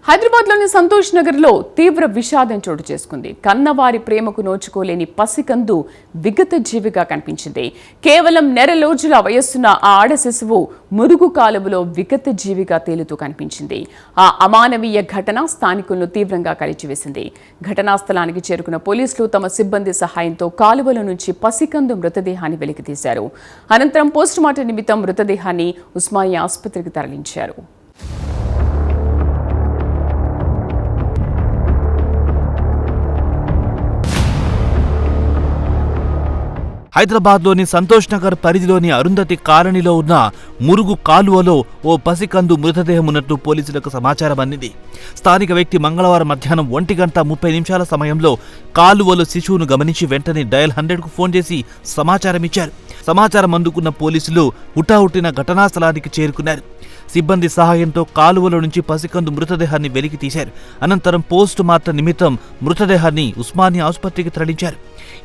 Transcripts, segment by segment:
హైదరాబాద్లోని సంతోష్ నగర్లో తీవ్ర విషాదం చోటు చేసుకుంది. కన్నవారి ప్రేమకు నోచుకోలేని పసికందు విగత జీవిగా కనిపించింది. కేవలం నెల రోజుల వయస్సున్న ఆ ఆడ శిశువు మురుగు కాలువలో విగత జీవిగా తేలుతూ కనిపించింది. ఆ అమానవీయ ఘటన స్థానికులను తీవ్రంగా కలిచివేసింది. ఘటనా స్థలానికి చేరుకున్న పోలీసులు తమ సిబ్బంది సహాయంతో కాలువల నుంచి పసికందు మృతదేహాన్ని వెలికితీశారు. అనంతరం పోస్టుమార్టం నిమిత్తం మృతదేహాన్ని ఉస్మానియా ఆసుపత్రికి తరలించారు. హైదరాబాద్లోని సంతోష్ నగర్ పరిధిలోని అరుంధతి కాలనీలో ఉన్న మురుగు కాలువలో ఓ పసికందు మృతదేహం ఉన్నట్లు పోలీసులకు సమాచారం అందింది. స్థానిక వ్యక్తి మంగళవారం మధ్యాహ్నం 1:30 సమయంలో కాలువలో శిశువును గమనించి వెంటనే డయల్ 100కు ఫోన్ చేసి సమాచారం ఇచ్చారు. సమాచారం అందుకున్న పోలీసులు హుటాహుటిన ఘటనా స్థలానికి చేరుకున్నారు. సిబ్బంది సహాయంతో కాలువలో నుంచి పసికందు మృతదేహాన్ని వెలికి తీశారు. అనంతరం పోస్ట్ మార్టం నిమిత్తం మృతదేహాన్ని ఉస్మానియా ఆసుపత్రికి తరలించారు.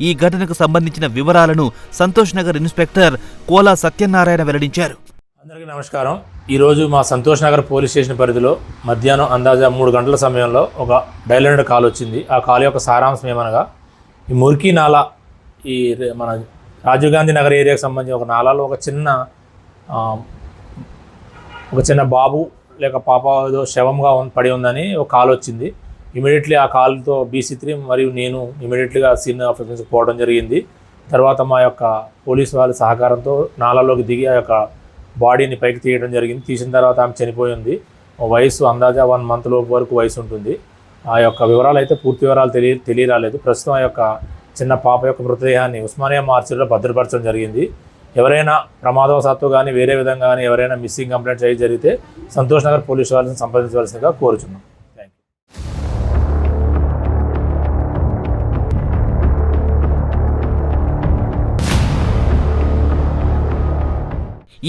ఈ ఘటనకు సంబంధించిన వివరాలను సంతోష్ నగర్ ఇన్స్పెక్టర్ కోలా సత్యనారాయణ వెల్లడించారు. అందరికీ నమస్కారం. ఈరోజు మా సంతోష్ నగర్ పోలీస్ స్టేషన్ పరిధిలో మధ్యాహ్నం అందాజా 3 గంటల సమయంలో ఒక డయల్ 100 కాల్ వచ్చింది. ఆ కాల్ యొక్క సారాంశం ఏమనగా, ఈ మురికి నాలా, ఈ మన రాజీవ్ గాంధీ నగర్ ఏరియాకి సంబంధించిన ఒక నాలాలో ఒక చిన్న బాబు లేక పాప ఏదో శవంగా పడి ఉందని ఒక కాల్ వచ్చింది. ఇమీడియట్లీ ఆ కాల్తో BC3 మరియు నేను ఇమీడియట్లీగా సీన్ ఆఫీసర్కి పోవడం జరిగింది. తర్వాత మా యొక్క పోలీసు వాళ్ళ సహకారంతో నాలాలోకి దిగి ఆ యొక్క బాడీని పైకి తీయడం జరిగింది. తీసిన తర్వాత ఆమె చనిపోయి ఉంది. వయసు అందాజా 1 మంత్ లోపు వరకు వయసు ఉంటుంది. ఆ యొక్క వివరాలు అయితే పూర్తి వివరాలు తెలియరాలేదు. ప్రస్తుతం ఆ యొక్క చిన్న పాప యొక్క మృతదేహాన్ని ఉస్మానియా మార్చిలో భద్రపరచడం జరిగింది. ఎవరైనా ప్రమాదవశాత్తు కానీ వేరే విధంగా కానీ ఎవరైనా మిస్సింగ్ కంప్లైంట్స్ అయ్యి జరిగితే సంతోష్ నగర్ పోలీసు వాళ్ళని సంప్రదించవలసిందిగా కోరుచున్నాం.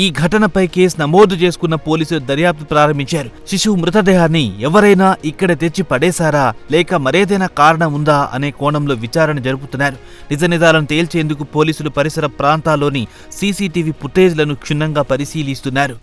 ఈ ఘటనపై కేసు నమోదు చేసుకున్న పోలీసులు దర్యాప్తు ప్రారంభించారు. శిశువు మృతదేహాన్ని ఎవరైనా ఇక్కడ తెచ్చి పడేశారా లేక మరేదైనా కారణం ఉందా అనే కోణంలో విచారణ జరుపుతున్నారు. నిజ నిజాలను తేల్చేందుకు పోలీసులు పరిసర ప్రాంతాల్లోని CCTV ఫుటేజ్లను క్షుణ్ణంగా పరిశీలిస్తున్నారు.